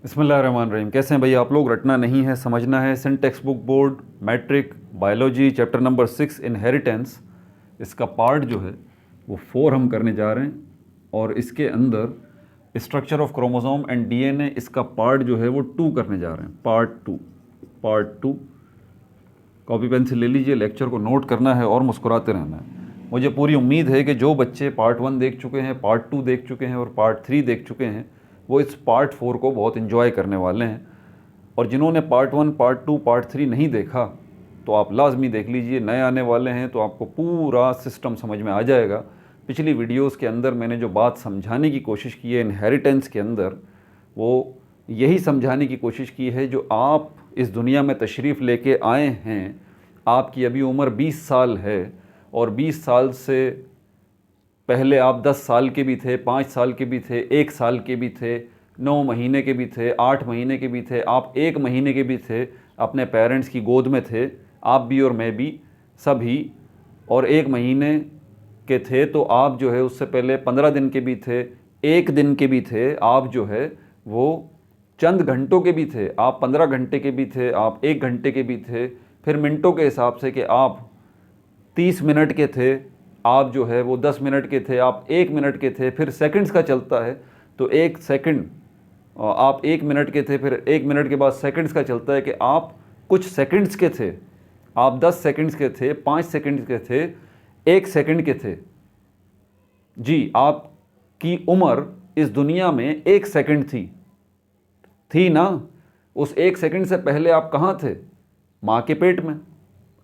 बिस्मिल्लाहिर्रहमानिर्रहीम। कैसे हैं भैया आप लोग? रटना नहीं है, समझना है। Sindh text book board matric biology chapter number 6 inheritance, इसका पार्ट जो है वो 4 हम करने जा रहे हैं। और इसके अंदर structure of chromosome and DNA, इसका पार्ट जो है वो 2 करने जा रहे हैं। पार्ट 2 कॉपी पेंसिल ले लीजिए, लेक्चर को नोट करना है और मुस्कुराते रहना है। मुझे पूरी उम्मीद है कि जो बच्चे पार्ट 1 देख चुके हैं, पार्ट 2 देख चुके हैं और पार्ट 3 देख चुके हैं, वो इस पार्ट 4 को बहुत इन्जॉय करने वाले हैं। और जिन्होंने पार्ट 1, पार्ट 2, पार्ट 3 नहीं देखा तो आप लाजमी देख लीजिए। नए आने वाले हैं तो आपको पूरा सिस्टम समझ में आ जाएगा। पिछली वीडियोस के अंदर मैंने जो बात समझाने की कोशिश की है इनहेरिटेंस के अंदर, वो यही समझाने की कोशिश की है जो आप इस दुनिया में तशरीफ़ लेके आए हैं। आपकी अभी उम्र 20 साल है और 20 साल से पहले आप 10 साल के भी थे, 5 साल के भी थे, 1 साल के भी थे, 9 महीने के भी थे, 8 महीने के भी थे, आप 1 महीने के भी थे, अपने पेरेंट्स की गोद में थे, आप भी और मैं भी सभी। और 1 महीने के थे तो आप जो है उससे पहले 15 दिन के भी थे, 1 दिन के भी थे, आप जो है वो चंद घंटों के भी थे, आप 15 घंटे के भी थे, आप 1 घंटे के भी थे, फिर मिनटों के हिसाब से कि आप 30 मिनट के थे, आप जो है वो 10 मिनट के थे, आप 1 मिनट के थे, फिर सेकंड्स का चलता है तो 1 सेकंड, आप 1 मिनट के थे, फिर 1 मिनट के बाद सेकंड्स का चलता है कि आप कुछ सेकंड्स के थे, आप 10 सेकंड्स के थे, 5 सेकंड्स के थे, 1 सेकंड के थे। जी, आपकी उम्र इस दुनिया में 1 सेकंड थी ना? उस 1 सेकंड से पहले आप कहाँ थे? माँ के पेट में।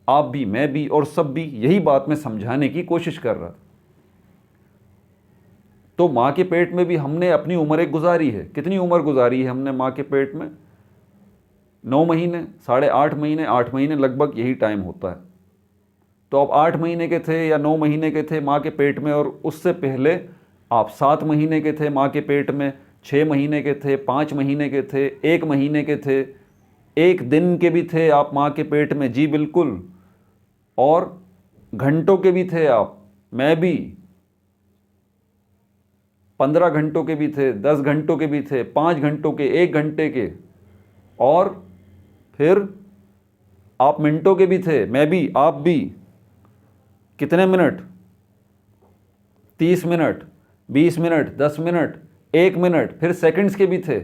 आप भी, मैं भी और सब भी। यही बात मैं समझाने की कोशिश कर रहा। तो माँ के पेट में भी हमने अपनी उम्र गुजारी है। कितनी उम्र गुजारी है हमने माँ के पेट में? 9 महीने, 8.5 महीने, 8 महीने लगभग यही टाइम होता है। तो आप 8 महीने के थे या 9 महीने के थे माँ के पेट में, और उससे पहले आप 7 महीने के थे माँ के पेट में, 6 महीने के थे, 5 महीने के थे, 1 महीने के थे, 1 दिन के भी थे आप माँ के पेट में। जी बिल्कुल। और घंटों के भी थे आप, मैं भी। 15 घंटों के भी थे, 10 घंटों के भी थे, 5 घंटों के, 1 घंटे के, और फिर आप मिनटों के भी थे, मैं भी, आप भी। कितने minute? 30 minute, 20 minute, 10 minute, 1 minute, फिर सेकंड्स के भी थे,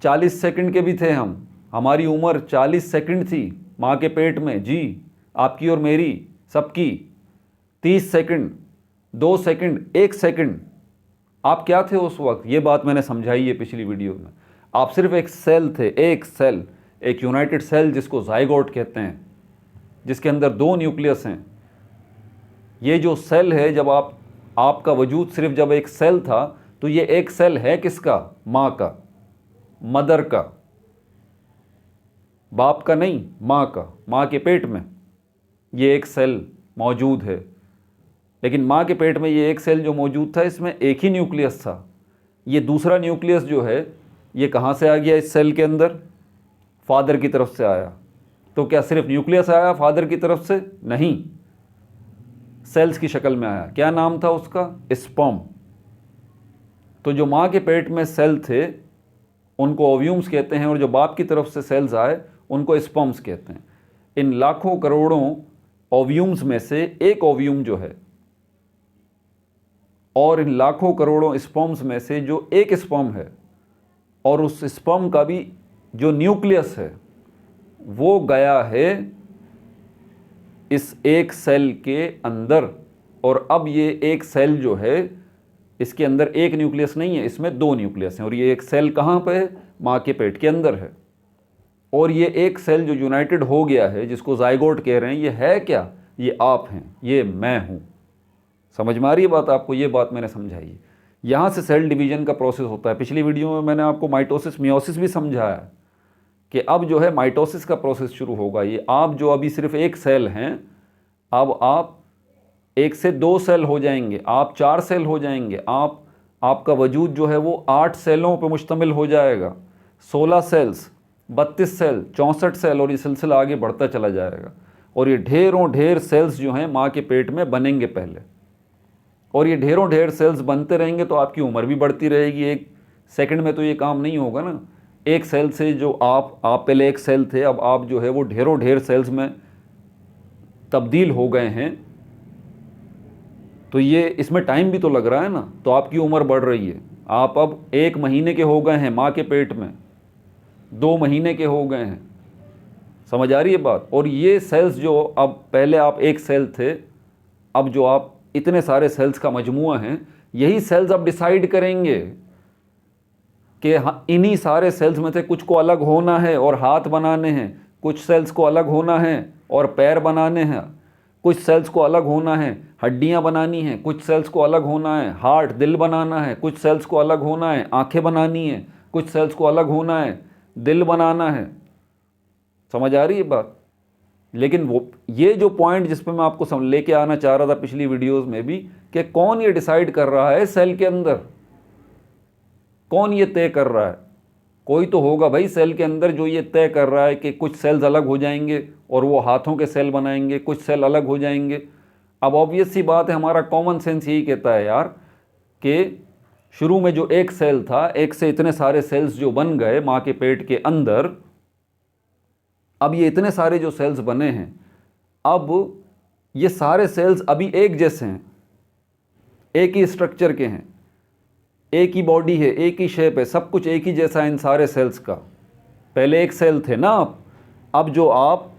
40 सेकंड के भी थे हम। हमारी उम्र 40 सेकंड थी माँ के पेट में। जी, आपकी और मेरी, सबकी। 30 सेकंड, 2 सेकंड, 1 सेकंड। आप क्या थे उस वक्त? ये बात मैंने समझाई है पिछली वीडियो में। आप सिर्फ एक सेल थे, एक सेल, एक यूनाइटेड सेल जिसको जाइगोट कहते हैं, जिसके अंदर 2 न्यूक्लियस हैं। ये जो सेल है, जब आपका वजूद सिर्फ जब एक सेल था, तो ये एक सेल है किसका? माँ का, मदर का, बाप का नहीं, माँ का। माँ के पेट में ये एक सेल मौजूद है। लेकिन माँ के पेट में ये एक सेल जो मौजूद था, इसमें एक ही न्यूक्लियस था। ये दूसरा न्यूक्लियस जो है, ये कहाँ से आ गया इस सेल के अंदर? फादर की तरफ से आया। तो क्या सिर्फ न्यूक्लियस आया फादर की तरफ से? नहीं, सेल्स की शक्ल में आया। क्या नाम था उसका? स्पर्म। तो जो माँ के पेट में सेल थे उनको ओव्यूम्स कहते हैं, और जो बाप की तरफ से सेल्स आए उनको स्पर्म्स कहते हैं। इन लाखों करोड़ों ओव्यूम्स में से एक ओव्यूम जो है, और इन लाखों करोड़ों स्पर्म्स में से जो एक स्पर्म है, और उस स्पर्म का भी जो न्यूक्लियस है वो गया है इस एक सेल के अंदर। और अब ये एक सेल जो है, इसके अंदर एक न्यूक्लियस नहीं है, इसमें 2 न्यूक्लियस हैं। और ये एक सेल कहाँ पे है? माँ के पेट के अंदर है। और ये एक सेल जो यूनाइटेड हो गया है, जिसको जाइगोट कह रहे हैं, ये है क्या? ये आप हैं, ये मैं हूँ। समझ में आ रही है बात आपको? ये बात मैंने समझाई है। यहाँ से सेल डिवीजन का प्रोसेस होता है। पिछली वीडियो में मैंने आपको माइटोसिस मियोसिस भी समझाया कि अब जो है माइटोसिस का प्रोसेस शुरू होगा। ये आप जो अभी सिर्फ एक सेल हैं, अब आप 1 से 2 सेल हो जाएंगे, आप 4 सेल हो जाएंगे, आपका वजूद जो है वो 8 सेलों पर मुश्तमिल हो जाएगा। 16 सेल्स, 32 सेल, 64 सेल, और ये सिलसिला आगे बढ़ता चला जाएगा। और ये ढेरों ढेर सेल्स जो हैं माँ के पेट में बनेंगे पहले, और ये ढेरों ढेर सेल्स बनते रहेंगे तो आपकी उम्र भी बढ़ती रहेगी। एक सेकंड में तो ये काम नहीं होगा ना। एक सेल से जो आप पहले एक सेल थे, अब आप जो है वो ढेरों ढेर सेल्स में तब्दील हो गए हैं, तो ये इसमें टाइम भी तो लग रहा है ना। तो आपकी उम्र बढ़ रही है, आप अब 1 महीने के हो गए हैं माँ के पेट में, 2 महीने के हो गए हैं, समझ आ रही है बात। और ये सेल्स जो अब पहले आप एक सेल थे, अब जो आप इतने सारे सेल्स का मजमुआ है, यही सेल्स अब डिसाइड करेंगे कि इन्हीं सारे सेल्स में से कुछ को अलग होना है और हाथ बनाने हैं, कुछ सेल्स को अलग होना है और पैर बनाने हैं, कुछ सेल्स को अलग होना है हड्डियां बनानी हैं, कुछ सेल्स को अलग होना है हार्ट दिल बनाना है, कुछ सेल्स को अलग होना है आंखें बनानी है, कुछ सेल्स को अलग होना है दिल बनाना है। समझ आ रही है बात। लेकिन वो ये जो पॉइंट जिस पे मैं आपको लेके आना चाह रहा था पिछली वीडियोस में भी, कि कौन ये डिसाइड कर रहा है सेल के अंदर, कौन ये तय कर रहा है? कोई तो होगा भाई सेल के अंदर जो ये तय कर रहा है कि कुछ सेल्स अलग हो जाएंगे और वो हाथों के सेल बनाएंगे, कुछ सेल अलग हो जाएंगे। अब ऑब्वियस सी बात है, हमारा कॉमन सेंस यही कहता है यार कि शुरू में जो एक सेल था, एक से इतने सारे सेल्स जो बन गए माँ के पेट के अंदर, अब ये इतने सारे जो सेल्स बने हैं, अब ये सारे सेल्स अभी एक जैसे हैं, एक ही स्ट्रक्चर के हैं, एक ही बॉडी है, एक ही शेप है, सब कुछ एक ही जैसा है इन सारे सेल्स का। पहले एक सेल थे ना आप, अब जो आप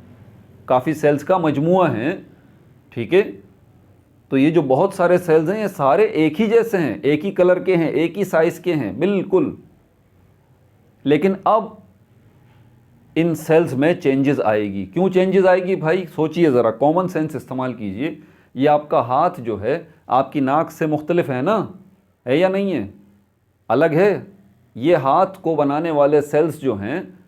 काफ़ी सेल्स का मजमुआ हैं, ठीक है। तो ये जो बहुत सारे सेल्स हैं, ये सारे एक ही जैसे हैं, एक ही कलर के हैं, एक ही साइज़ के हैं बिल्कुल। लेकिन अब इन सेल्स में चेंजेस आएगी। क्यों चेंजेस आएगी भाई? सोचिए ज़रा, कॉमन सेंस इस्तेमाल कीजिए। ये आपका हाथ जो है आपकी नाक से मुख्तलिफ है ना, है या नहीं है? अलग है। ये हाथ को बनाने वाले सेल्स जो हैं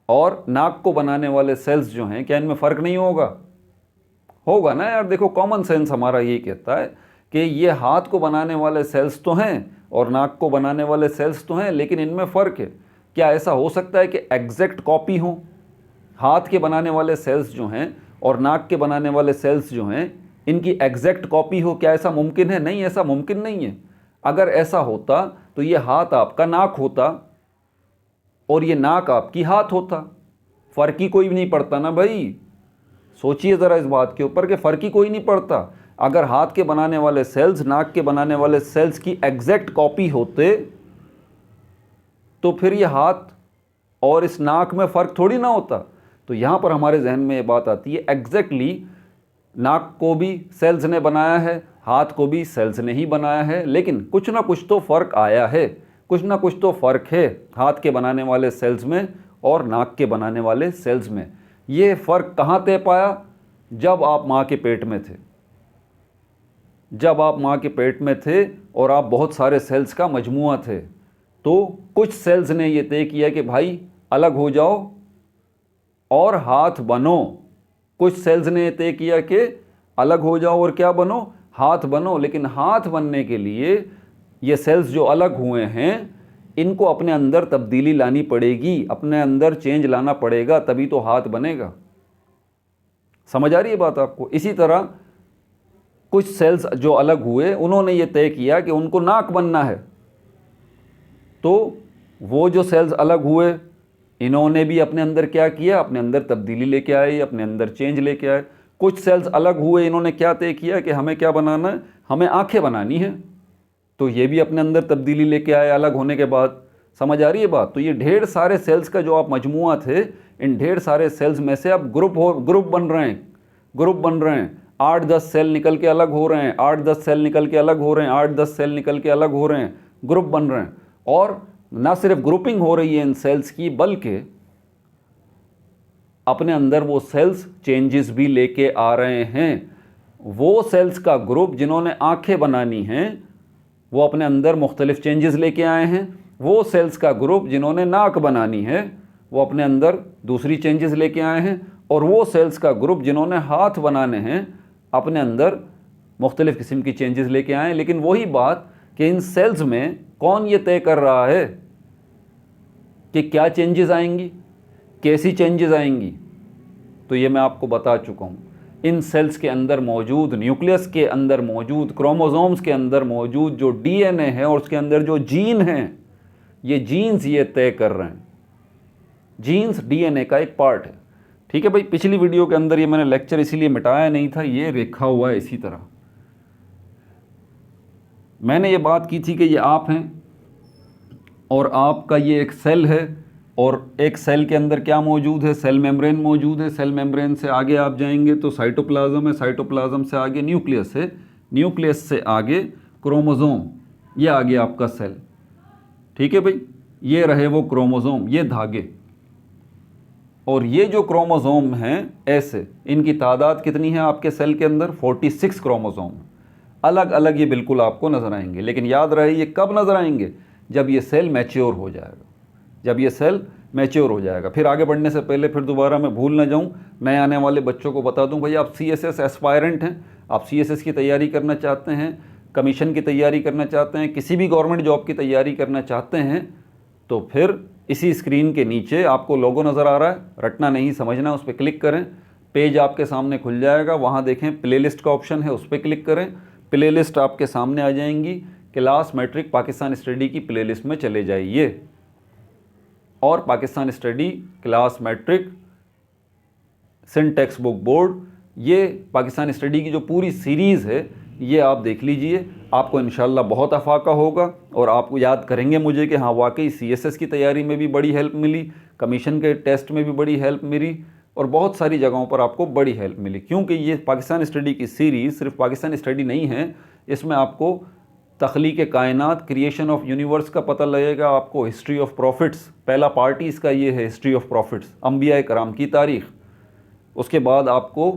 और नाक को बनाने वाले सेल्स जो हैं, क्या इनमें फ़र्क नहीं होगा? होगा ना यार। देखो, कॉमन सेंस हमारा ये कहता है कि ये हाथ को बनाने वाले सेल्स तो हैं और नाक को बनाने वाले सेल्स तो हैं, लेकिन इनमें फ़र्क है। क्या ऐसा हो सकता है कि एग्जैक्ट कॉपी हो? हाथ के बनाने वाले सेल्स जो हैं और नाक के बनाने वाले सेल्स जो हैं, इनकी एग्जैक्ट कॉपी हो? क्या ऐसा मुमकिन है? नहीं, ऐसा मुमकिन नहीं है। अगर ऐसा होता तो ये हाथ आपका नाक होता और ये नाक आपकी हाथ होता। फ़र्क ही कोई नहीं पड़ता ना भाई। सोचिए ज़रा इस बात के ऊपर कि फ़र्क ही कोई नहीं पड़ता। अगर हाथ के बनाने वाले सेल्स नाक के बनाने वाले सेल्स की एग्जैक्ट कॉपी होते तो फिर ये हाथ और इस नाक में फ़र्क थोड़ी ना होता। तो यहाँ पर हमारे जहन में ये बात आती है, एग्जैक्टली नाक को भी सेल्स ने बनाया है, हाथ को भी सेल्स ने ही बनाया है, लेकिन कुछ ना कुछ तो फ़र्क आया है, कुछ ना कुछ तो फ़र्क है हाथ के बनाने वाले सेल्स में और नाक के बनाने वाले सेल्स में। ये फ़र्क कहाँ तय पाया? जब आप माँ के पेट में थे। जब आप माँ के पेट में थे और आप बहुत सारे सेल्स का मजमुआ थे, तो कुछ सेल्स ने ये तय किया कि भाई अलग हो जाओ और हाथ बनो। कुछ सेल्स ने तय किया कि अलग हो जाओ और क्या बनो? हाथ बनो। लेकिन हाथ बनने के लिए ये सेल्स जो अलग हुए हैं, इनको अपने अंदर तब्दीली लानी पड़ेगी, अपने अंदर चेंज लाना पड़ेगा, तभी तो हाथ बनेगा। समझ आ रही है बात आपको? इसी तरह कुछ सेल्स जो अलग हुए, उन्होंने ये तय किया कि उनको नाक बनना है, तो वो जो सेल्स अलग हुए, इन्होंने भी अपने अंदर क्या किया? अपने अंदर तब्दीली लेके आए, अपने अंदर चेंज लेके आए। कुछ सेल्स अलग हुए, इन्होंने क्या तय किया कि हमें क्या बनाना है? हमें आंखें बनानी है, तो ये भी अपने अंदर तब्दीली लेके आए अलग होने के बाद। समझ आ रही है बात? तो ये ढेर सारे सेल्स का जो आप मजमुआ थे, इन ढेर सारे सेल्स में से अब ग्रुप बन रहे हैं, ग्रुप बन रहे हैं। 8-10 सेल निकल के अलग हो रहे हैं, 8-10 सेल निकल के अलग हो रहे हैं, 8-10 सेल निकल के अलग हो रहे हैं, ग्रुप बन रहे हैं। और ना सिर्फ ग्रुपिंग हो रही है इन सेल्स की, बल्कि अपने अंदर वो सेल्स चेंजेस भी लेके आ रहे हैं। वो सेल्स का ग्रुप जिन्होंने आंखें बनानी हैं, वो अपने अंदर मुख्तलिफ चेंजेस लेके आए हैं। वो सेल्स का ग्रुप जिन्होंने नाक बनानी है, वो अपने अंदर दूसरी चेंजेस लेके आए हैं। और वो सेल्स का ग्रुप जिन्होंने हाथ बनाने हैं, अपने अंदर मुख्तलिफ किस्म की चेंजेस लेके आए हैं। लेकिन वही बात कि इन सेल्स में कौन ये तय कर रहा है कि क्या चेंजेस आएंगी, कैसी चेंजेस आएंगी? तो ये मैं आपको बता चुका हूँ। इन सेल्स के अंदर मौजूद, न्यूक्लियस के अंदर मौजूद, क्रोमोसोम्स के अंदर मौजूद जो डीएनए है और उसके अंदर जो जीन हैं, ये जीन्स ये तय कर रहे हैं। जीन्स डीएनए का एक पार्ट है। ठीक है भाई, पिछली वीडियो के अंदर ये मैंने लेक्चर इसीलिए मिटाया नहीं था, ये लिखा हुआ है इसी तरह। मैंने ये बात की थी कि ये आप हैं और आपका ये एक सेल है, और एक सेल के अंदर क्या मौजूद है, सेल मेम्ब्रेन मौजूद है। सेल मेम्ब्रेन से आगे आप जाएंगे तो साइटोप्लाज्म है, साइटोप्लाज्म से आगे न्यूक्लियस है, न्यूक्लियस से आगे क्रोमोसोम, ये आगे आपका सेल। ठीक है भाई, ये रहे वो क्रोमोसोम, ये धागे। और ये जो क्रोमोसोम हैं ऐसे, इनकी तादाद कितनी है आपके सेल के अंदर? 46 क्रोमोसोम। अलग अलग ये बिल्कुल आपको नज़र आएंगे, लेकिन याद रहे ये कब नज़र आएंगे? जब ये सेल मैच्योर हो जाएगा, जब ये सेल मैच्योर हो जाएगा। फिर आगे बढ़ने से पहले फिर दोबारा मैं भूल ना जाऊं, नए आने वाले बच्चों को बता दूं, भाई आप CSS एस्पायरेंट हैं, आप CSS की तैयारी करना चाहते हैं, कमीशन की तैयारी करना चाहते हैं, किसी भी गवर्नमेंट जॉब की तैयारी करना चाहते हैं, तो फिर इसी स्क्रीन के नीचे आपको लोगो नज़र आ रहा है, रटना नहीं समझना, उस पर क्लिक करें, पेज आपके सामने खुल जाएगा। वहाँ देखें प्लेलिस्ट का ऑप्शन है, उस पर क्लिक करें, प्लेलिस्ट आपके सामने आ जाएंगी। क्लास मैट्रिक पाकिस्तान स्टडी की प्लेलिस्ट में चले जाइए और Pakistan study, class matric, Sindh text book board, ये पाकिस्तान स्टडी की जो पूरी सीरीज़ है ये आप देख लीजिए। आपको इंशाल्लाह बहुत अफाका होगा और आपको याद करेंगे मुझे कि हाँ वाकई CSS की तैयारी में भी बड़ी हेल्प मिली, कमीशन के टेस्ट में भी बड़ी हेल्प मिली, और बहुत सारी जगहों पर आपको बड़ी हेल्प मिली। क्योंकि ये पाकिस्तान स्टडी की सीरीज़ सिर्फ पाकिस्तान स्टडी नहीं है, इसमें आपको तख्लीक कायनात, क्रिएशन ऑफ यूनिवर्स का पता लगेगा, आपको हिस्ट्री ऑफ प्रॉफिट्स, पहला पार्ट ही इसका ये है, हिस्ट्री ऑफ प्रॉफिट्स, अंबिया कराम की तारीख़। उसके बाद आपको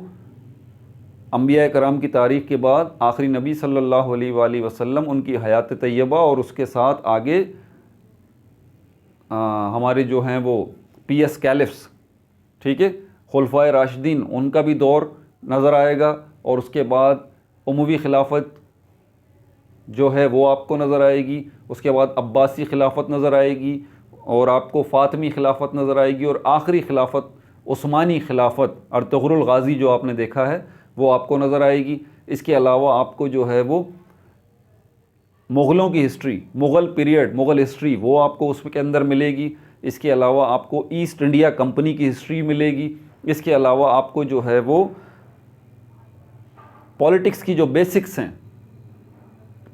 अंबिया कराम की तारीख़ के बाद आखिरी नबी सल्लल्लाहु अलैहि वसल्लम, उनकी हयात तैयबा, और उसके साथ आगे हमारे जो हैं वो PS कैलिफ्स, ठीक है, खुलफाए राशिदीन, उनका भी दौर नज़र आएगा। और उसके बाद उमवी खिलाफत जो है वो आपको नज़र आएगी। उसके बाद अब्बासी खिलाफत नज़र आएगी, और आपको फ़ातिमी खिलाफत नज़र आएगी, और आखिरी खिलाफत उस्मानी खिलाफत, अर्तुग़रुल गाज़ी जो आपने देखा है वो आपको नज़र आएगी। इसके अलावा आपको जो है वो मुग़लों की history, Mughal period, Mughal history, वो आपको उसके अंदर मिलेगी। इसके अलावा आपको ईस्ट इंडिया कंपनी की हिस्ट्री मिलेगी। इसके अलावा आपको जो है वो पॉलिटिक्स की जो बेसिक्स हैं,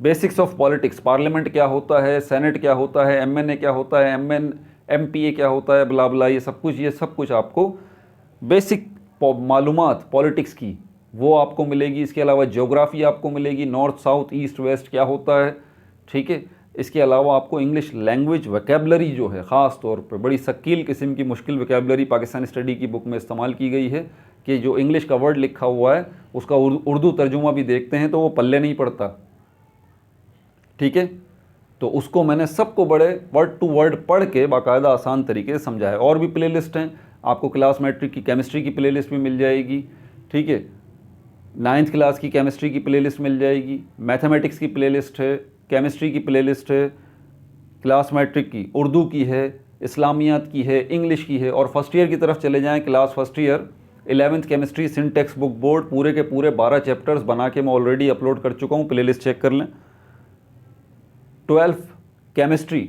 बेसिक्स ऑफ पॉलिटिक्स, पार्लियामेंट क्या होता है, सेनेट क्या होता है, MNA क्या होता है, MPA क्या होता है, ब्ला ब्ला, ये सब कुछ आपको बेसिक मालूमात पॉलिटिक्स की वो आपको मिलेगी। इसके अलावा ज्योग्राफी आपको मिलेगी, नॉर्थ साउथ ईस्ट वेस्ट क्या होता है, ठीक है। इसके अलावा आपको इंग्लिश लैंग्वेज वोकैबलरी जो है, ख़ास तौर पर बड़ी शकील किस्म की मुश्किल वोकैबलरी पाकिस्तान स्टडी की बुक में इस्तेमाल की गई है कि जो इंग्लिश का वर्ड लिखा हुआ है उसका उर्दू तर्जुमा भी देखते हैं तो वो पल्ले नहीं पड़ता, ठीक है। तो उसको मैंने सबको बड़े वर्ड टू वर्ड पढ़ के बाकायदा आसान तरीके से समझाया। और भी प्लेलिस्ट हैं, आपको क्लास मैट्रिक की केमिस्ट्री की प्लेलिस्ट भी मिल जाएगी, ठीक है, 9th क्लास की केमिस्ट्री की प्लेलिस्ट मिल जाएगी, मैथमेटिक्स की प्लेलिस्ट है, केमिस्ट्री की प्लेलिस्ट है, क्लास मैट्रिक की, उर्दू की है, इस्लामियात की है, इंग्लिश की है। और फर्स्ट ईयर की तरफ चले जाएं, class first year 11th chemistry Sindh text book board, पूरे के पूरे 12 चैप्टर्स बना के मैं ऑलरेडी अपलोड कर चुका हूँ, प्लेलिस्ट चेक कर लें। 12th केमिस्ट्री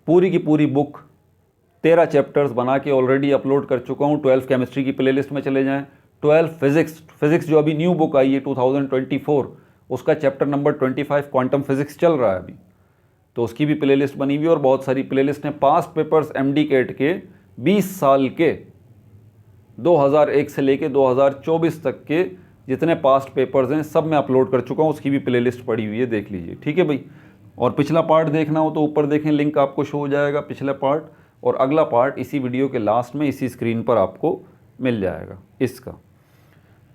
पूरी की पूरी बुक 13 चैप्टर्स बना के ऑलरेडी अपलोड कर चुका हूँ, 12th केमिस्ट्री की प्लेलिस्ट में चले जाएं। 12th फिज़िक्स जो अभी न्यू बुक आई है 2024, उसका चैप्टर नंबर 25 क्वांटम फिज़िक्स चल रहा है अभी, तो उसकी भी प्लेलिस्ट बनी हुई है। और बहुत सारी प्लेलिस्ट हैं। पास्ट पेपर्स MD कैट के 20 साल के 2001 से लेके 2024 तक के जितने पास्ट पेपर्स हैं सब मैं अपलोड कर चुका हूँ, उसकी भी प्लेलिस्ट पड़ी हुई है, देख लीजिए, ठीक है भाई। और पिछला पार्ट देखना हो तो ऊपर देखें, लिंक आपको शो हो जाएगा पिछला पार्ट, और अगला पार्ट इसी वीडियो के लास्ट में इसी स्क्रीन पर आपको मिल जाएगा इसका,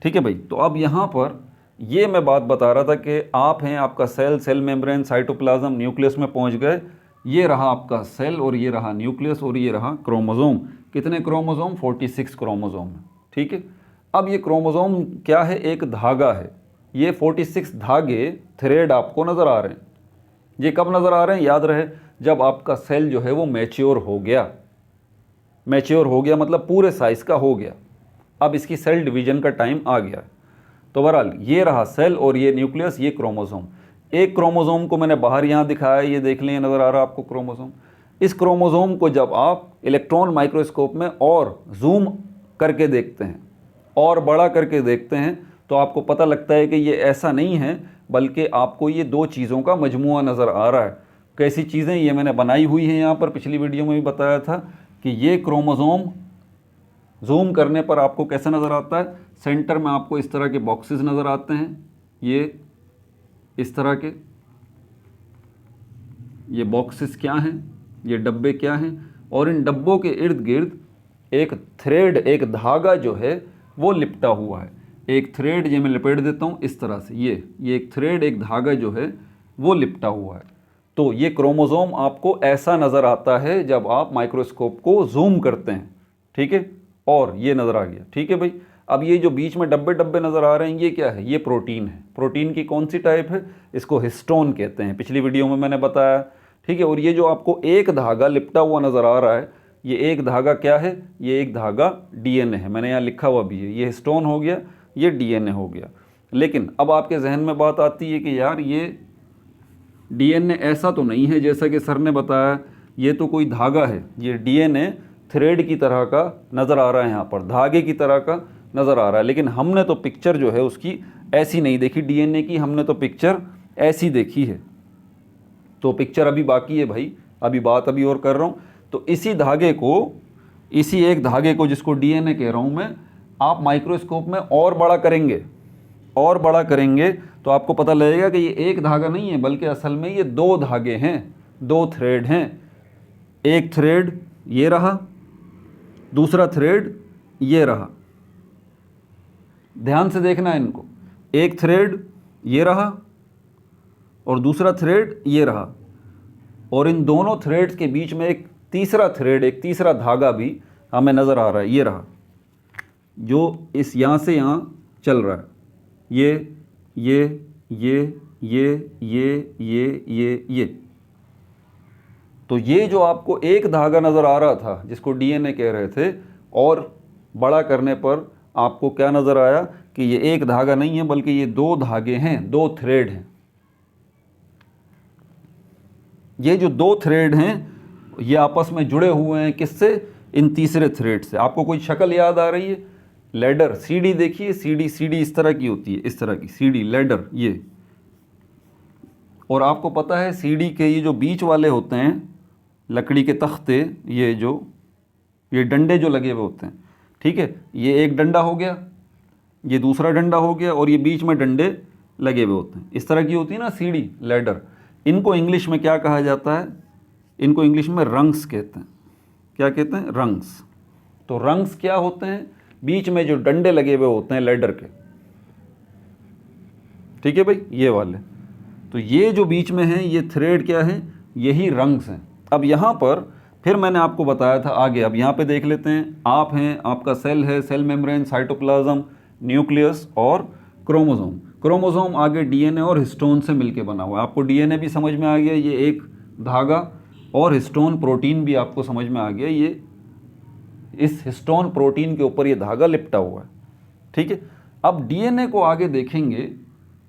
ठीक है भाई। तो अब यहाँ पर ये मैं बात बता रहा था कि आप हैं, आपका सेल मेम्ब्रेन, साइटोप्लाज्म, न्यूक्लियस में पहुँच गए। ये रहा आपका सेल, और ये रहा न्यूक्लियस, और ये रहा क्रोमोसोम। कितने क्रोमोसोम? 46 क्रोमोसोम, ठीक है। अब ये क्रोमोसोम क्या है? एक धागा है। ये 46 धागे, थ्रेड आपको नज़र आ रहे हैं। ये कब नज़र आ रहे हैं? याद रहे, जब आपका सेल जो है वो मैच्योर हो गया। मैच्योर हो गया मतलब पूरे साइज़ का हो गया, अब इसकी सेल डिवीज़न का टाइम आ गया। तो बहरहाल ये रहा सेल, और ये न्यूक्लियस, ये क्रोमोसोम। एक क्रोमोसोम को मैंने बाहर यहाँ दिखाया, ये देख लें, नज़र आ रहा है आपको क्रोमोसोम। इस क्रोमोसोम को जब आप इलेक्ट्रॉन माइक्रोस्कोप में और जूम करके देखते हैं और बड़ा करके देखते हैं तो आपको पता लगता है कि ये ऐसा नहीं है, बल्कि आपको ये दो चीज़ों का मजमुआ नज़र आ रहा है। कैसी चीज़ें, ये मैंने बनाई हुई हैं यहाँ पर, पिछली वीडियो में भी बताया था कि ये क्रोमोसोम जूम करने पर आपको कैसा नज़र आता है। सेंटर में आपको इस तरह के बॉक्सेस नज़र आते हैं, ये इस तरह के, ये बॉक्सेस क्या हैं, ये डब्बे क्या हैं, और इन डब्बों के इर्द गिर्द एक थ्रेड, एक धागा जो है वो लिपटा हुआ है। एक थ्रेड, ये मैं लपेट देता हूँ इस तरह से, ये एक थ्रेड, एक धागा जो है वो लिपटा हुआ है। तो ये क्रोमोसोम आपको ऐसा नज़र आता है जब आप माइक्रोस्कोप को जूम करते हैं, ठीक है। और ये नज़र आ गया, ठीक है भाई। अब ये जो बीच में डब्बे डब्बे नज़र आ रहे हैं, ये क्या है, ये प्रोटीन है। प्रोटीन की कौन सी टाइप है, इसको हिस्टोन कहते हैं, पिछली वीडियो में मैंने बताया, ठीक है। और ये जो आपको एक धागा लिपटा हुआ नज़र आ रहा है, ये एक धागा क्या है, ये एक धागा डीएनए है, मैंने यहाँ लिखा हुआ भी है। ये हिस्टोन हो गया, ये डीएनए हो गया। लेकिन अब आपके जहन में बात आती है कि यार ये डीएनए ऐसा तो नहीं है जैसा कि सर ने बताया, ये तो कोई धागा है। ये डीएनए थ्रेड की तरह का नज़र आ रहा है, यहाँ पर धागे की तरह का नज़र आ रहा है। लेकिन हमने तो पिक्चर जो है उसकी ऐसी नहीं देखी डीएनए की, हमने तो पिक्चर ऐसी देखी है। तो पिक्चर अभी बाकी है भाई, अभी बात अभी और कर रहा हूँ। तो इसी धागे को, इसी एक धागे को जिसको डीएनए कह रहा हूँ मैं, आप माइक्रोस्कोप में और बड़ा करेंगे, और बड़ा करेंगे तो आपको पता लगेगा कि ये एक धागा नहीं है, बल्कि असल में ये दो धागे हैं, दो थ्रेड हैं। एक थ्रेड ये रहा, दूसरा थ्रेड ये रहा। ध्यान से देखना है इनको, एक थ्रेड ये रहा और दूसरा थ्रेड ये रहा, और इन दोनों थ्रेड्स के बीच में एक तीसरा थ्रेड, एक तीसरा धागा भी हमें नज़र आ रहा है, ये रहा, जो इस यहाँ से यहाँ चल रहा है। ये तो ये जो आपको एक धागा नज़र आ रहा था जिसको डीएनए कह रहे थे, और बड़ा करने पर आपको क्या नज़र आया कि ये एक धागा नहीं है, बल्कि ये दो धागे हैं, दो थ्रेड हैं। ये जो दो थ्रेड हैं ये आपस में जुड़े हुए हैं, किससे, इन तीसरे थ्रेड से। आपको कोई शक्ल याद आ रही है, लैडर, सीढ़ी देखिए, सीढ़ी इस तरह की होती है, इस तरह की सीढ़ी, लैडर ये। और आपको पता है सीढ़ी के ये जो बीच वाले होते हैं लकड़ी के तख्ते, ये डंडे जो लगे हुए होते हैं, ठीक है, ये एक डंडा हो गया, ये दूसरा डंडा हो गया, और ये बीच में डंडे लगे हुए होते हैं, इस तरह की होती है ना सीढ़ी, लैडर। इनको इंग्लिश में क्या कहा जाता है, इनको इंग्लिश में रंग्स कहते हैं। क्या कहते हैं, रंग्स। तो रंग्स क्या होते हैं, बीच में जो डंडे लगे हुए होते हैं लैडर के, ठीक है भाई, ये वाले। तो ये जो बीच में है ये थ्रेड क्या है, यही रंग्स हैं। अब यहाँ पर फिर मैंने आपको बताया था आगे, अब यहाँ पे देख लेते हैं। आप हैं, आपका सेल है, सेल मेम्ब्रेन, साइटोप्लाज्म, न्यूक्लियस और क्रोमोसोम। क्रोमोसोम आगे डीएनए और हिस्टोन से मिलके बना हुआ है। आपको डीएनए भी समझ में आ गया, ये एक धागा, और हिस्टोन प्रोटीन भी आपको समझ में आ गया, ये इस हिस्टोन प्रोटीन के ऊपर ये धागा लिपटा हुआ है, ठीक है। अब डीएनए को आगे देखेंगे,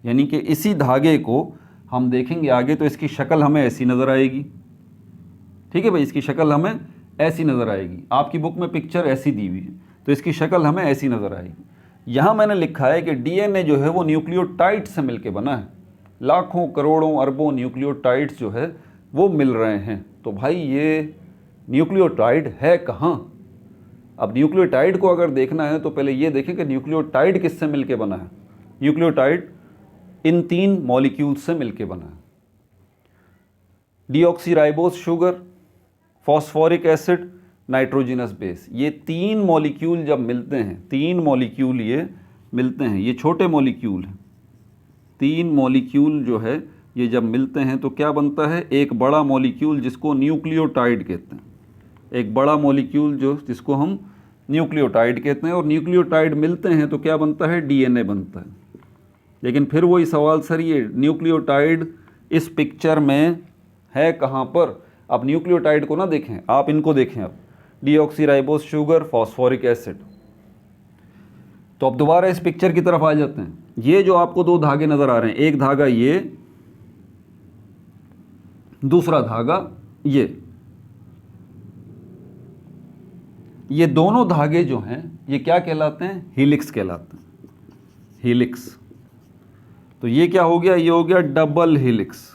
यानी कि इसी धागे को हम देखेंगे आगे, तो इसकी शक्ल हमें ऐसी नज़र आएगी, ठीक है भाई, इसकी शक्ल हमें ऐसी नज़र आएगी। आपकी बुक में पिक्चर ऐसी दी हुई है, तो इसकी शक्ल हमें ऐसी नज़र आएगी। यहाँ मैंने लिखा है कि डीएनए जो है वो न्यूक्लियोटाइड से मिलके बना है। लाखों करोड़ों अरबों न्यूक्लियोटाइड्स जो है वो मिल रहे हैं। तो भाई ये न्यूक्लियोटाइड है कहाँ। अब न्यूक्लियोटाइड को अगर देखना है तो पहले ये देखें कि न्यूक्लियोटाइड किससे मिलके बना है। न्यूक्लियोटाइड इन तीन मॉलिक्यूल्स से मिलके बना है, deoxyribose sugar, phosphoric acid, nitrogenous base. ये तीन मॉलिक्यूल जब मिलते हैं, तीन मॉलिक्यूल ये मिलते हैं, ये छोटे मॉलिक्यूल हैं, तीन मॉलिक्यूल जो है ये जब मिलते हैं तो क्या बनता है, एक बड़ा मॉलिक्यूल जिसको न्यूक्लियोटाइड कहते हैं। एक बड़ा मॉलिक्यूल जो जिसको हम न्यूक्लियोटाइड कहते हैं, और न्यूक्लियोटाइड मिलते हैं तो क्या बनता है, डीएनए बनता है। लेकिन फिर वही सवाल, सर ये न्यूक्लियोटाइड इस पिक्चर में है कहाँ पर। अब न्यूक्लियोटाइड को ना देखें, आप इनको देखें, अब डीऑक्सीराइबोज शुगर, फॉस्फोरिक एसिड। तो अब दोबारा इस पिक्चर की तरफ आ जाते हैं। ये जो आपको दो धागे नज़र आ रहे हैं, एक धागा ये दूसरा धागा ये दोनों धागे जो हैं ये क्या कहलाते हैं? हीलिक्स कहलाते हैं, हीलिक्स। तो ये क्या हो गया? ये हो गया डबल हीलिक्स,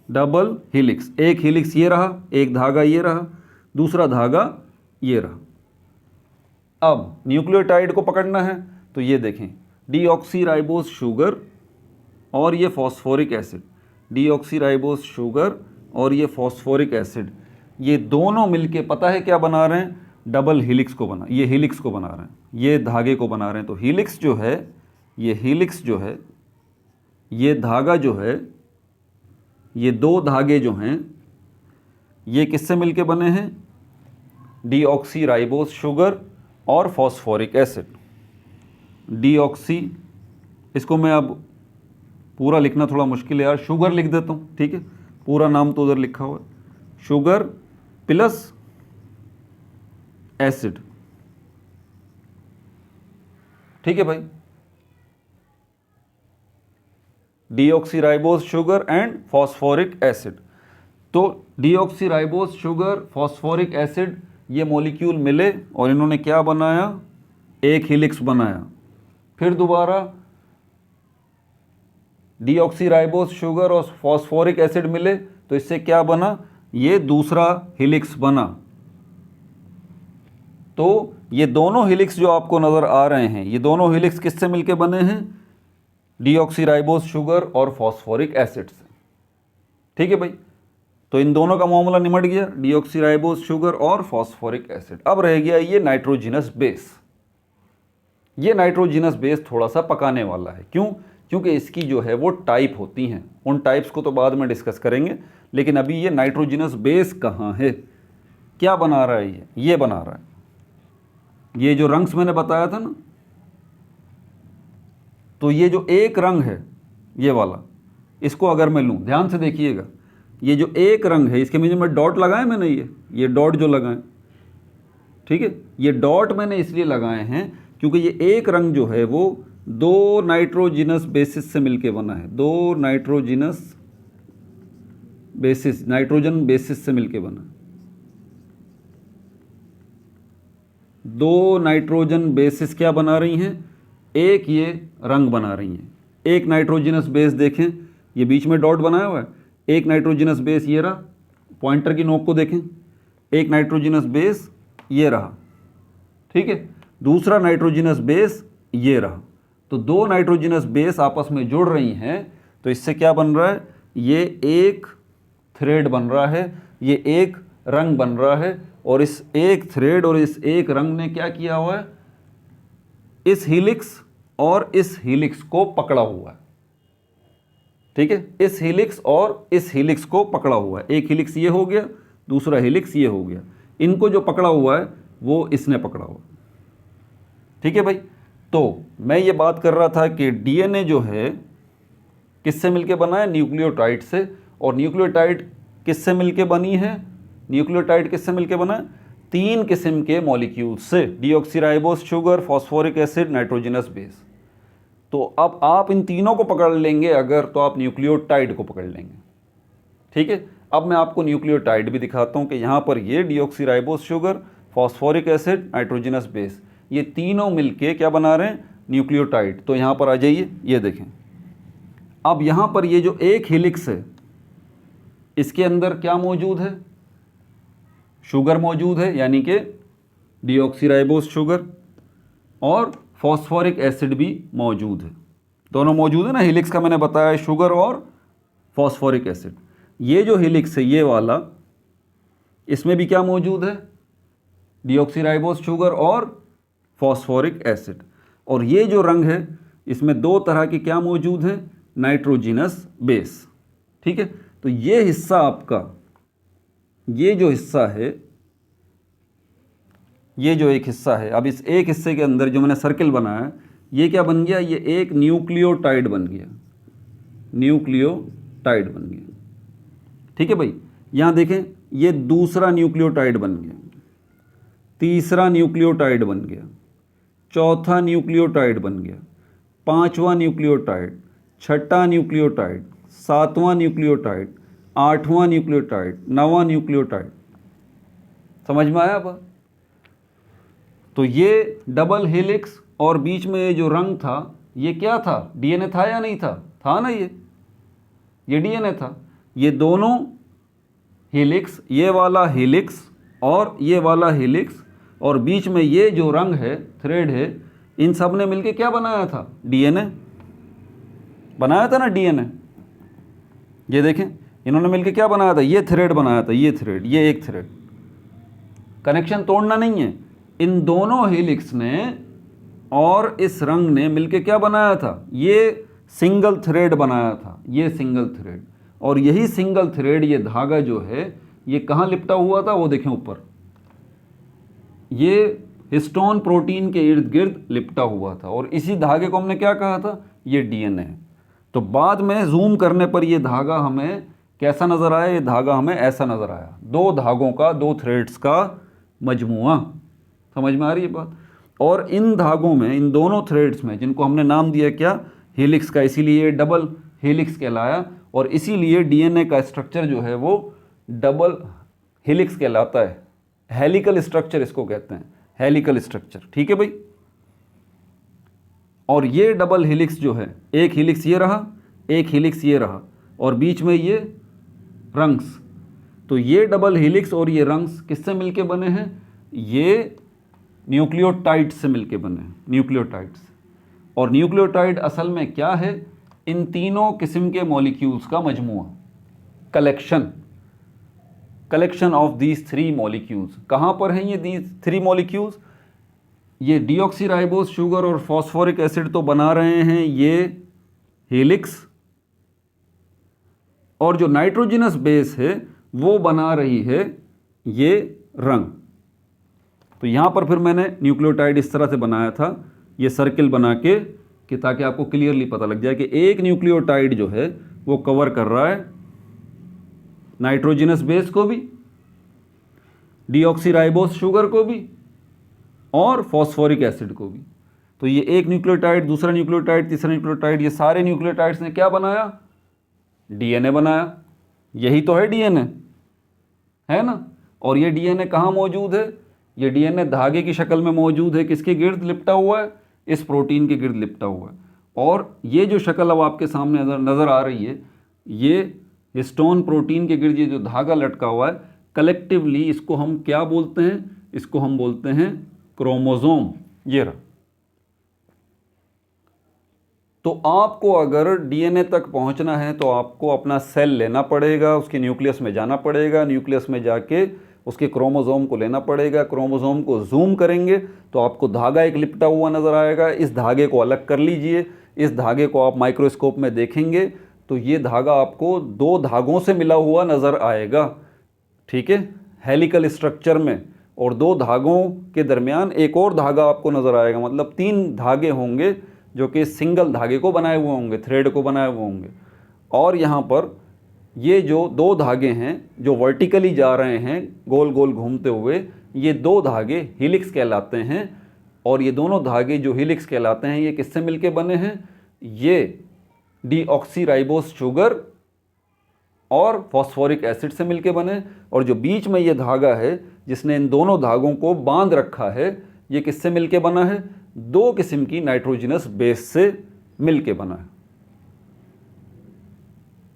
डबल हीलिक्स। एक हीलिक्स ये रहा, एक धागा ये रहा, दूसरा धागा ये रहा। अब न्यूक्लियोटाइड को पकड़ना है तो ये देखें, डीऑक्सीराइबोज शुगर और ये फॉस्फोरिक एसिड, डीऑक्सीराइबोज शुगर और ये फॉस्फोरिक एसिड, ये दोनों मिलके पता है क्या बना रहे हैं? डबल हीलिक्स को बना, ये हीलिक्स को बना रहे हैं, ये धागे को बना रहे हैं। तो हीलिक्स जो है, ये हीलिक्स जो है, ये धागा जो है, ये दो धागे जो हैं ये किससे मिलके बने हैं? डीऑक्सीराइबोज शुगर और फॉस्फोरिक एसिड। डीऑक्सी, इसको मैं अब पूरा लिखना थोड़ा मुश्किल है यार, शुगर लिख देता हूँ, ठीक है? पूरा नाम तो उधर लिखा हुआ है, शुगर प्लस एसिड, ठीक है भाई? Deoxyribose sugar and phosphoric acid. तो डीऑक्सीराइबोज शुगर, फॉस्फोरिक एसिड, ये मॉलिक्यूल मिले और इन्होंने क्या बनाया? एक हीलिक्स बनाया। फिर दोबारा डीऑक्सीराइबोज शुगर और फॉस्फोरिक एसिड मिले तो इससे क्या बना? ये दूसरा हीलिक्स बना। तो ये दोनों हीलिक्स जो आपको नज़र आ रहे हैं, ये दोनों हीलिक्स किससे मिलके बने हैं? डीऑक्सीराइबोज शुगर और फॉस्फोरिक एसिड से, ठीक है भाई? तो इन दोनों का मामला निमट गया, डीऑक्सीराइबोज शुगर और फॉस्फोरिक एसिड। अब रह गया ये नाइट्रोजिनस बेस। ये नाइट्रोजिनस बेस थोड़ा सा पकाने वाला है। क्यों? क्योंकि इसकी जो है वो टाइप होती हैं, उन टाइप्स को तो बाद में डिस्कस करेंगे, लेकिन अभी ये नाइट्रोजिनस बेस कहाँ है, क्या बना रहा है? ये बना रहा है, ये जो रंग्स मैंने बताया था ना, तो ये जो एक रंग है ये वाला, इसको अगर मैं लूँ, ध्यान से देखिएगा, ये जो एक रंग है इसके में डॉट लगाए मैंने, ये डॉट जो लगाए, ठीक है? ये डॉट मैंने इसलिए लगाए हैं क्योंकि ये एक रंग जो है वो दो नाइट्रोजिनस बेसिस से मिलके बना है, दो नाइट्रोजिनस बेसिस, नाइट्रोजन बेसिस से मिलके बना है। दो नाइट्रोजन बेसिस क्या बना रही हैं? एक ये रंग बना रही हैं। एक नाइट्रोजिनस बेस देखें, ये बीच में डॉट बनाया हुआ है, एक नाइट्रोजिनस बेस ये रहा, पॉइंटर की नोक को देखें, एक नाइट्रोजिनस बेस ये रहा, ठीक है? दूसरा नाइट्रोजिनस बेस ये रहा। तो दो नाइट्रोजिनस बेस आपस में जुड़ रही हैं, तो इससे क्या बन रहा है? ये एक थ्रेड बन रहा है, ये एक रंग बन रहा है, और इस एक थ्रेड और इस एक रंग ने क्या किया हुआ है? इस हीलिक्स और इस हीलिक्स को पकड़ा हुआ है, ठीक है? इस हीलिक्स और इस हीलिक्स को पकड़ा हुआ है। एक हीलिक्स ये हो गया, दूसरा हीलिक्स ये हो गया, इनको जो पकड़ा हुआ है वो इसने पकड़ा हुआ, ठीक है भाई? तो मैं ये बात कर रहा था कि डीएनए जो है किससे मिलके बना है? न्यूक्लियोटाइड से। और न्यूक्लियोटाइड किससे मिलके बनी है? न्यूक्लियोटाइड किससे मिलके बना है? तीन किस्म के मॉलिक्यूल से, deoxyribose sugar, phosphoric acid, nitrogenous base. तो अब आप इन तीनों को पकड़ लेंगे अगर, तो आप न्यूक्लियोटाइड को पकड़ लेंगे, ठीक है? अब मैं आपको न्यूक्लियोटाइड भी दिखाता हूं कि यहाँ पर ये deoxyribose sugar, phosphoric acid, nitrogenous base, ये तीनों मिलके क्या बना रहे हैं? न्यूक्लियोटाइड। तो यहाँ पर आ जाइए, ये देखें। अब यहाँ पर ये जो एक हेलिक्स है, इसके अंदर क्या मौजूद है? शुगर मौजूद है, यानी कि डीऑक्सीराइबोज शुगर, और फॉस्फोरिक एसिड भी मौजूद है। दोनों मौजूद है ना, हेलिक्स का मैंने बताया, शुगर और फॉस्फोरिक एसिड। ये जो हेलिक्स है ये वाला, इसमें भी क्या मौजूद है? डीऑक्सीराइबोज शुगर और फॉस्फोरिक एसिड। और ये जो रंग है इसमें दो तरह के क्या मौजूद हैं? नाइट्रोजिनस बेस, ठीक है? तो ये हिस्सा आपका, ये जो हिस्सा है, ये जो एक हिस्सा है, अब इस एक हिस्से के अंदर जो मैंने सर्किल बनाया, ये क्या बन गया? ये एक न्यूक्लियोटाइड बन गया, न्यूक्लियोटाइड बन गया, ठीक है भाई? यहाँ देखें, ये दूसरा न्यूक्लियोटाइड बन गया, तीसरा न्यूक्लियोटाइड बन गया, चौथा न्यूक्लियोटाइड बन गया, पांचवा न्यूक्लियोटाइड, छठा न्यूक्लियोटाइड, सातवां न्यूक्लियोटाइड, 8वां न्यूक्लियोटाइड, 9वां न्यूक्लियोटाइड। समझ में आया बात? तो ये डबल हेलिक्स और बीच में ये जो रंग था ये क्या था? डीएनए था या नहीं था? था ना, ये डीएनए था। ये दोनों हेलिक्स, ये वाला हेलिक्स और ये वाला हेलिक्स और बीच में ये जो रंग है, थ्रेड है, इन सब ने मिलके क्या बनाया था? डीएनए बनाया था ना, डीएनए। ये देखें, इन्होंने मिलके क्या बनाया था? ये थ्रेड बनाया था, ये थ्रेड, ये एक थ्रेड। कनेक्शन तोड़ना नहीं है। इन दोनों हेलिक्स ने और इस रंग ने मिलके क्या बनाया था? ये सिंगल थ्रेड बनाया था, ये सिंगल थ्रेड। और यही सिंगल थ्रेड, ये धागा जो है, ये कहाँ लिपटा हुआ था? वो देखें ऊपर, ये हिस्टोन प्रोटीन के इर्द गिर्द लिपटा हुआ था। और इसी धागे को हमने क्या कहा था? ये डीएनए। तो बाद में जूम करने पर ये धागा हमें कैसा नज़र आया? ये धागा हमें ऐसा नज़र आया, दो धागों का, दो थ्रेड्स का मजमुआ। समझ में आ रही है बात? और इन धागों में, इन दोनों थ्रेड्स में, जिनको हमने नाम दिया क्या? हेलिक्स का, इसीलिए डबल हेलिक्स कहलाया। और इसीलिए डीएनए का स्ट्रक्चर जो है वो डबल हेलिक्स कहलाता है। हेलिकल स्ट्रक्चर इसको कहते हैं, हेलिकल स्ट्रक्चर। ठीक है भाई? और ये डबल हेलिक्स जो है, एक हेलिक्स ये रहा, एक हेलिक्स ये रहा, और बीच में ये रंग्स। तो ये डबल हेलिक्स और ये रंग्स किससे मिलके बने हैं? ये न्यूक्लियोटाइड से मिलके बने हैं, न्यूक्लियोटाइड्स। और न्यूक्लियोटाइड असल में क्या है? इन तीनों किस्म के मॉलिक्यूल्स का मजमुआ, collection of these three molecules. कहाँ पर हैं ये दीज थ्री मॉलिक्यूल्स? ये डीऑक्सीराइबोस शुगर और फॉस्फोरिक एसिड तो बना रहे हैं ये हेलिक्स, और जो नाइट्रोजनस बेस है वो बना रही है ये रंग। तो यहाँ पर फिर मैंने न्यूक्लियोटाइड इस तरह से बनाया था, ये सर्किल बना के, कि ताकि आपको क्लियरली पता लग जाए कि एक न्यूक्लियोटाइड जो है वो कवर कर रहा है नाइट्रोजनस बेस को भी, डीऑक्सीराइबोस शुगर को भी, और फॉस्फोरिक एसिड को भी। तो ये एक न्यूक्लियोटाइड, दूसरा न्यूक्लियोटाइड, तीसरा न्यूक्लियोटाइड, ये सारे न्यूक्लियोटाइड्स ने क्या बनाया? डीएनए बनाया। यही तो है डीएनए, है ना? और ये डीएनए कहाँ मौजूद है? ये डीएनए धागे की शक्ल में मौजूद है। किसके गिर्द लिपटा हुआ है? इस प्रोटीन के गिर्द लिपटा हुआ है। और ये जो शक्ल अब आपके सामने नज़र आ रही है, ये हिस्टोन प्रोटीन के गिर्द ये जो धागा लटका हुआ है, कलेक्टिवली इसको हम क्या बोलते हैं? इसको हम बोलते हैं क्रोमोसोम। ये रहा। तो आपको अगर डीएनए तक पहुंचना है तो आपको अपना सेल लेना पड़ेगा, उसके न्यूक्लियस में जाना पड़ेगा, न्यूक्लियस में जाके उसके क्रोमोसोम को लेना पड़ेगा। क्रोमोसोम को जूम करेंगे तो आपको धागा एक लिपटा हुआ नज़र आएगा। इस धागे को अलग कर लीजिए, इस धागे को आप माइक्रोस्कोप में देखेंगे तो ये धागा आपको दो धागों से मिला हुआ नज़र आएगा। ठीक है? हेलिकल स्ट्रक्चर में, और दो धागों के दरमियान एक और धागा आपको नज़र आएगा। मतलब तीन धागे होंगे जो कि सिंगल धागे को बनाए हुए होंगे, थ्रेड को बनाए हुए होंगे। और यहाँ पर ये जो दो धागे हैं जो वर्टिकली जा रहे हैं गोल गोल घूमते हुए, ये दो धागे हेलिक्स कहलाते हैं। और ये दोनों धागे जो हेलिक्स कहलाते हैं ये किससे मिलके बने हैं? ये डीऑक्सीराइबोस शुगर और फॉस्फोरिक एसिड से मिलके बने। और जो बीच में ये धागा है जिसने इन दोनों धागों को बांध रखा है, ये किससे मिलके बना है? दो किस्म की नाइट्रोजनस बेस से मिलके बना है।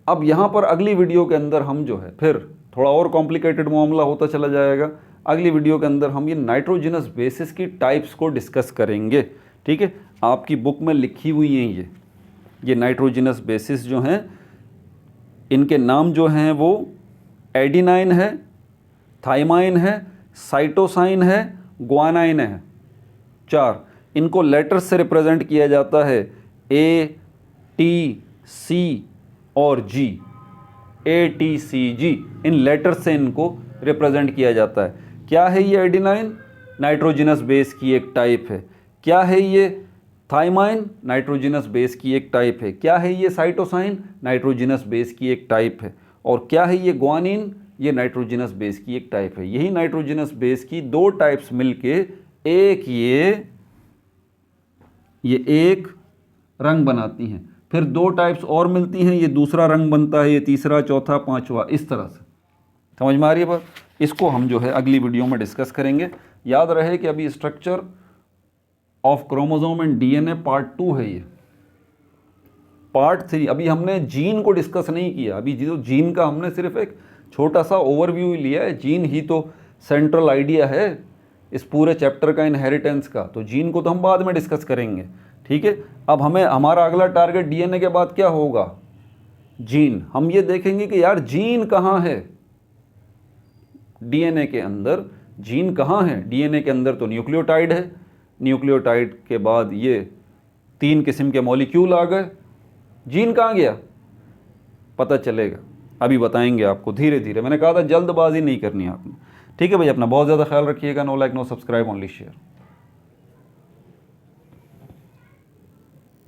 अब यहाँ पर अगली वीडियो के अंदर हम जो है फिर थोड़ा और कॉम्प्लिकेटेड मामला होता चला जाएगा। अगली वीडियो के अंदर हम ये नाइट्रोजनस बेसिस की टाइप्स को डिस्कस करेंगे। ठीक है? आपकी बुक में लिखी हुई हैं ये नाइट्रोजनस बेसिस जो हैं, इनके नाम जो हैं वो एडिनाइन है, थाइमाइन है, साइटोसाइन है, ग्वानाइन है। चार। इनको लेटर्स से रिप्रेजेंट किया जाता है, ए, टी, सी और जी। ए, टी, सी, जी, इन लेटर्स से इनको रिप्रेजेंट किया जाता है। क्या है ये एडिनाइन? नाइट्रोजनस बेस की एक टाइप है। क्या है ये थाइमाइन? नाइट्रोजनस बेस की एक टाइप है। क्या है ये साइटोसाइन? नाइट्रोजनस बेस की एक टाइप है। और क्या है ये ग्वानिन? ये नाइट्रोजनस बेस की एक टाइप है। यही नाइट्रोजनस बेस की दो टाइप्स मिलके एक ये एक रंग बनाती हैं। फिर 2 टाइप्स और मिलती हैं, ये दूसरा रंग बनता है, ये तीसरा, चौथा, पांचवा, इस तरह से। समझ में आ रही है बात? इसको हम जो है अगली वीडियो में डिस्कस करेंगे। याद रहे कि अभी structure of chromosome and DNA part 2 है, ये पार्ट 3। अभी हमने जीन को डिस्कस नहीं किया, अभी जो जीन का हमने सिर्फ एक छोटा सा ओवरव्यू ही लिया है। जीन ही तो सेंट्रल आइडिया है इस पूरे चैप्टर का, इनहेरिटेंस का। तो जीन को तो हम बाद में डिस्कस करेंगे, ठीक है। अब हमें हमारा अगला टारगेट डीएनए के बाद क्या होगा? जीन। हम ये देखेंगे कि यार जीन कहाँ है डीएनए के अंदर, जीन कहाँ है डीएनए के अंदर? तो न्यूक्लियोटाइड है, न्यूक्लियोटाइड के बाद ये 3 किस्म के मॉलिक्यूल आ गए, जीन कहाँ गया? पता चलेगा, अभी बताएंगे आपको धीरे धीरे। मैंने कहा था जल्दबाजी नहीं करनी आपने, ठीक है भाई। अपना बहुत ज़्यादा ख्याल रखिएगा। No like no subscribe, only share.